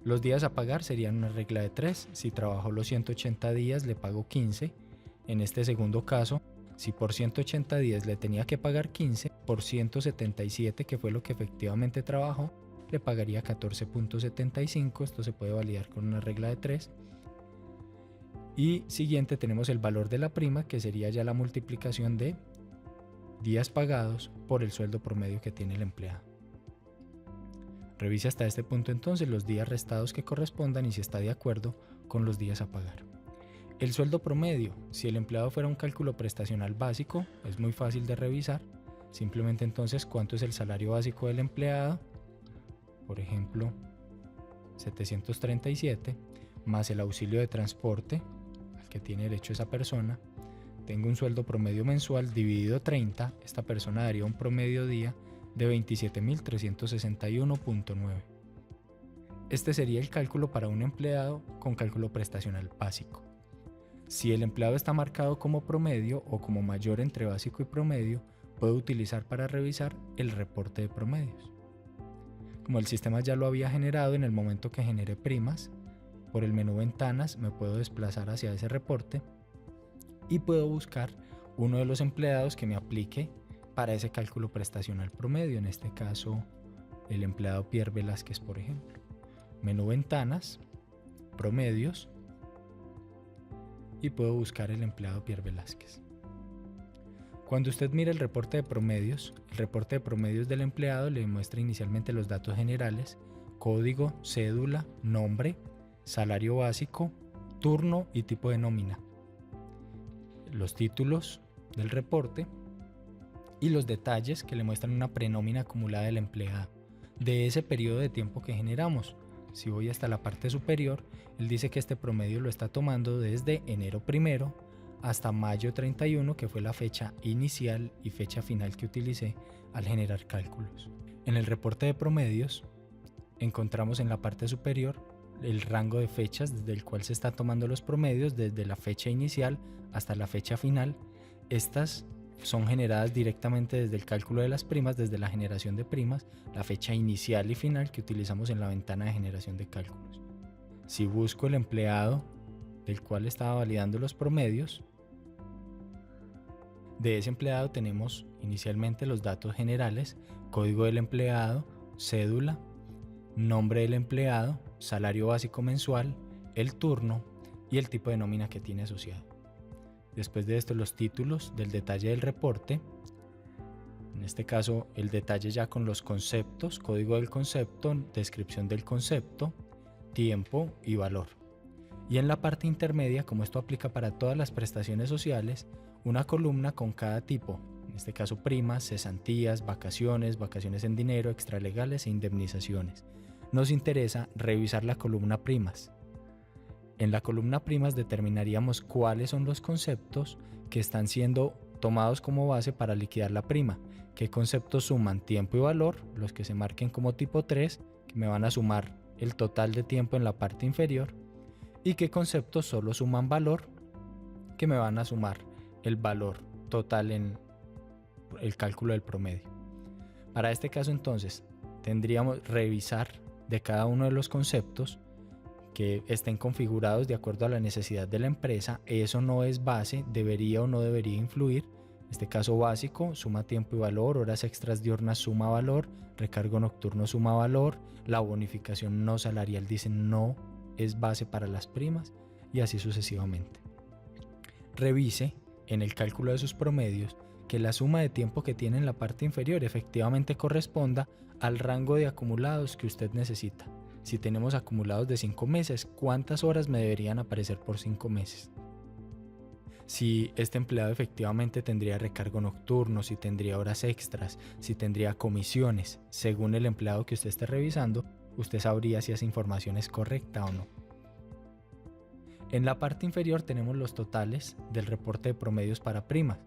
Los días a pagar serían una regla de 3. Si trabajó los 180 días, le pago 15. En este segundo caso, si por 180 días le tenía que pagar 15, por 177, que fue lo que efectivamente trabajó, le pagaría 14.75. Esto se puede validar con una regla de 3. Y siguiente tenemos el valor de la prima, que sería ya la multiplicación de días pagados por el sueldo promedio que tiene el empleado. Revise hasta este punto entonces los días restados que correspondan y si está de acuerdo con los días a pagar. El sueldo promedio, si el empleado fuera un cálculo prestacional básico, es muy fácil de revisar. Simplemente entonces, ¿cuánto es el salario básico del empleado? Por ejemplo, 737, más el auxilio de transporte al que tiene derecho esa persona. Tengo un sueldo promedio mensual dividido 30, esta persona daría un promedio día de 27.361.9. Este sería el cálculo para un empleado con cálculo prestacional básico. Si el empleado está marcado como promedio o como mayor entre básico y promedio, puedo utilizar para revisar el reporte de promedios. Como el sistema ya lo había generado en el momento que generé primas, por el menú Ventanas me puedo desplazar hacia ese reporte y puedo buscar uno de los empleados que me aplique para ese cálculo prestacional promedio, en este caso el empleado Pierre Velázquez, por ejemplo. Menú Ventanas, Promedios, y puedo buscar el empleado Pierre Velázquez. Cuando usted mira el reporte de promedios del empleado le muestra inicialmente los datos generales: código, cédula, nombre, salario básico, turno y tipo de nómina, los títulos del reporte y los detalles que le muestran una prenómina acumulada del empleado de ese periodo de tiempo que generamos. Si voy hasta la parte superior, él dice que este promedio lo está tomando desde enero 1 hasta mayo 31, que fue la fecha inicial y fecha final que utilicé al generar cálculos. En el reporte de promedios encontramos en la parte superior el rango de fechas desde el cual se están tomando los promedios, desde la fecha inicial hasta la fecha final. Estas son generadas directamente desde el cálculo de las primas, desde la generación de primas, la fecha inicial y final que utilizamos en la ventana de generación de cálculos. Si busco el empleado del cual estaba validando los promedios, de ese empleado tenemos inicialmente los datos generales: código del empleado, cédula, nombre del empleado, salario básico mensual, el turno y el tipo de nómina que tiene asociado. Después de esto, los títulos del detalle del reporte, en este caso el detalle ya con los conceptos: código del concepto, descripción del concepto, tiempo y valor. Y en la parte intermedia, como esto aplica para todas las prestaciones sociales, una columna con cada tipo, en este caso primas, cesantías, vacaciones, vacaciones en dinero, extralegales e indemnizaciones. Nos interesa revisar la columna primas. En la columna primas determinaríamos cuáles son los conceptos que están siendo tomados como base para liquidar la prima, qué conceptos suman tiempo y valor, los que se marquen como tipo 3, que me van a sumar el total de tiempo en la parte inferior, y qué conceptos solo suman valor, que me van a sumar el valor total en el cálculo del promedio. Para este caso entonces tendríamos revisar de cada uno de los conceptos que estén configurados de acuerdo a la necesidad de la empresa. Eso no es base, debería o no debería influir. En este caso básico, suma tiempo y valor, horas extras diurnas suma valor, recargo nocturno suma valor, la bonificación no salarial dice no es base para las primas y así sucesivamente. Revise en el cálculo de sus promedios que la suma de tiempo que tiene en la parte inferior efectivamente corresponda al rango de acumulados que usted necesita. Si tenemos acumulados de 5 meses, ¿cuántas horas me deberían aparecer por 5 meses? Si este empleado efectivamente tendría recargo nocturno, si tendría horas extras, si tendría comisiones, según el empleado que usted esté revisando, usted sabría si esa información es correcta o no. En la parte inferior tenemos los totales del reporte de promedios para primas.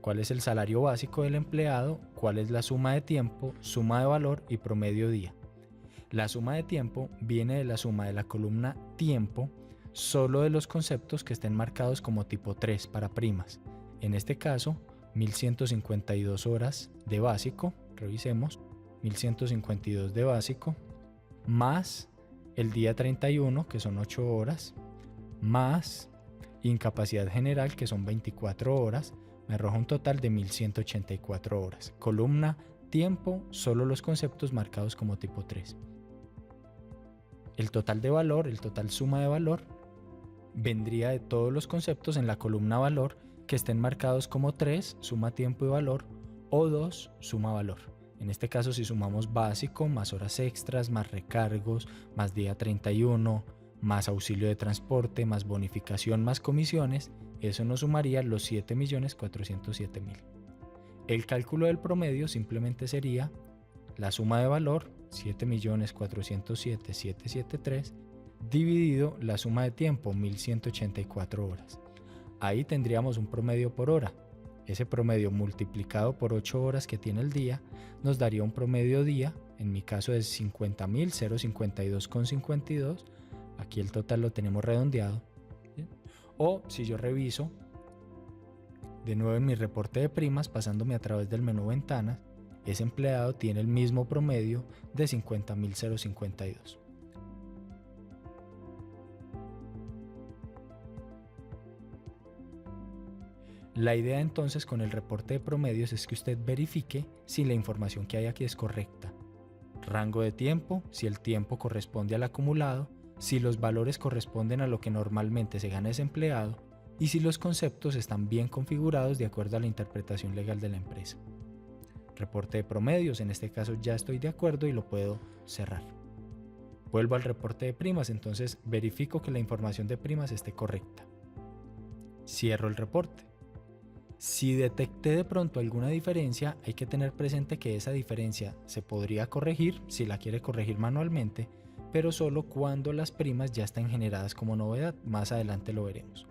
¿Cuál es el salario básico del empleado? ¿Cuál es la suma de tiempo, suma de valor y promedio día? La suma de tiempo viene de la suma de la columna tiempo, solo de los conceptos que estén marcados como tipo 3 para primas. En este caso, 1152 horas de básico, revisemos, 1152 de básico, más el día 31, que son 8 horas, más incapacidad general, que son 24 horas, me arroja un total de 1184 horas. Columna tiempo, solo los conceptos marcados como tipo 3. El total de valor, el total suma de valor, vendría de todos los conceptos en la columna valor que estén marcados como 3, suma tiempo y valor, o 2, suma valor. En este caso, si sumamos básico, más horas extras, más recargos, más día 31, más auxilio de transporte, más bonificación, más comisiones, eso nos sumaría los 7.407.000. El cálculo del promedio simplemente sería la suma de valor, 7.407.773, dividido la suma de tiempo, 1.184 horas. Ahí tendríamos un promedio por hora. Ese promedio multiplicado por 8 horas que tiene el día nos daría un promedio día, en mi caso de 50.052,52. Aquí el total lo tenemos redondeado. ¿Bien? O si yo reviso de nuevo en mi reporte de primas, pasándome a través del menú ventanas, ese empleado tiene el mismo promedio de 50.052. La idea entonces con el reporte de promedios es que usted verifique si la información que hay aquí es correcta. Rango de tiempo, si el tiempo corresponde al acumulado, si los valores corresponden a lo que normalmente se gana ese empleado y si los conceptos están bien configurados de acuerdo a la interpretación legal de la empresa. Reporte de promedios, en este caso ya estoy de acuerdo y lo puedo cerrar. Vuelvo al reporte de primas, entonces verifico que la información de primas esté correcta. Cierro el reporte. Si detecté de pronto alguna diferencia, hay que tener presente que esa diferencia se podría corregir si la quiere corregir manualmente, pero solo cuando las primas ya están generadas como novedad. Más adelante lo veremos.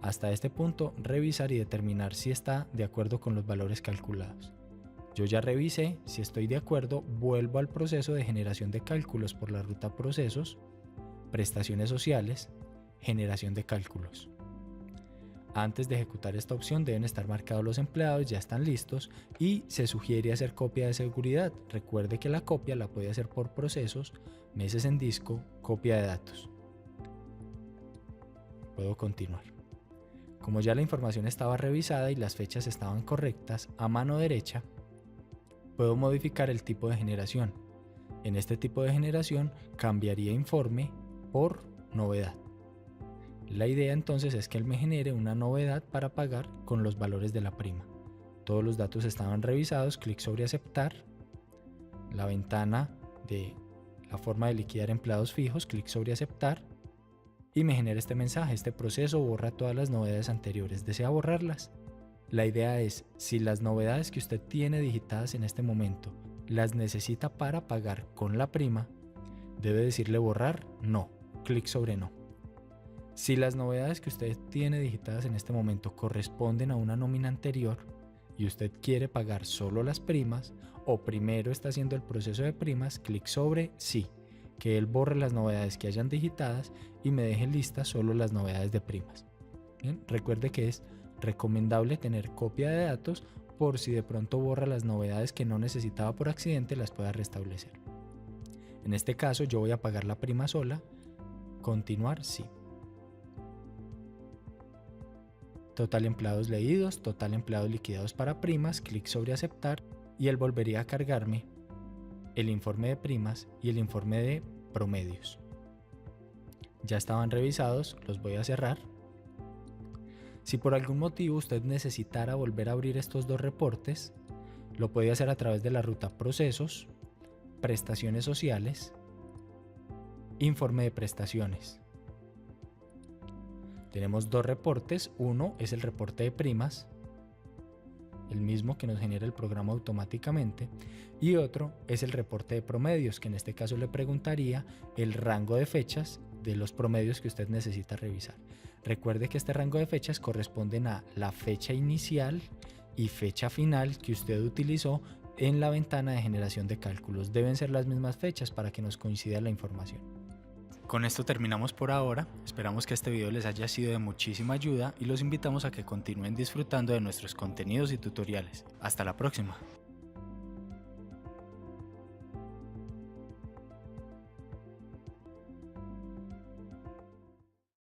Hasta este punto, revisar y determinar si está de acuerdo con los valores calculados. Yo ya revisé, si estoy de acuerdo, vuelvo al proceso de generación de cálculos por la ruta procesos, prestaciones sociales, generación de cálculos. Antes de ejecutar esta opción deben estar marcados los empleados, ya están listos y se sugiere hacer copia de seguridad. Recuerde que la copia la puede hacer por procesos, meses en disco, copia de datos. Puedo continuar. Como ya la información estaba revisada y las fechas estaban correctas, a mano derecha puedo modificar el tipo de generación. En este tipo de generación cambiaría informe por novedad. La idea entonces es que él me genere una novedad para pagar con los valores de la prima. Todos los datos estaban revisados, clic sobre aceptar. La ventana de la forma de liquidar empleados fijos, clic sobre aceptar. Y me genera este mensaje: este proceso borra todas las novedades anteriores. ¿Desea borrarlas? La idea es, si las novedades que usted tiene digitadas en este momento las necesita para pagar con la prima, debe decirle borrar, no. Clic sobre no. Si las novedades que usted tiene digitadas en este momento corresponden a una nómina anterior y usted quiere pagar solo las primas o primero está haciendo el proceso de primas, clic sobre sí, que él borre las novedades que hayan digitadas y me deje listas solo las novedades de primas. Bien, recuerde que es recomendable tener copia de datos por si de pronto borra las novedades que no necesitaba por accidente, las pueda restablecer. En este caso yo voy a pagar la prima sola, continuar sí. Total empleados leídos, total empleados liquidados para primas, clic sobre aceptar y él volvería a cargarme el informe de primas y el informe de promedios. Ya estaban revisados, los voy a cerrar. Si por algún motivo usted necesitara volver a abrir estos dos reportes, lo puede hacer a través de la ruta procesos, prestaciones sociales, informe de prestaciones. Tenemos dos reportes, uno es el reporte de primas, el mismo que nos genera el programa automáticamente, y otro es el reporte de promedios, que en este caso le preguntaría el rango de fechas de los promedios que usted necesita revisar. Recuerde que este rango de fechas corresponden a la fecha inicial y fecha final que usted utilizó en la ventana de generación de cálculos. Deben ser las mismas fechas para que nos coincida la información. Con esto terminamos por ahora. Esperamos que este video les haya sido de muchísima ayuda y los invitamos a que continúen disfrutando de nuestros contenidos y tutoriales. Hasta la próxima.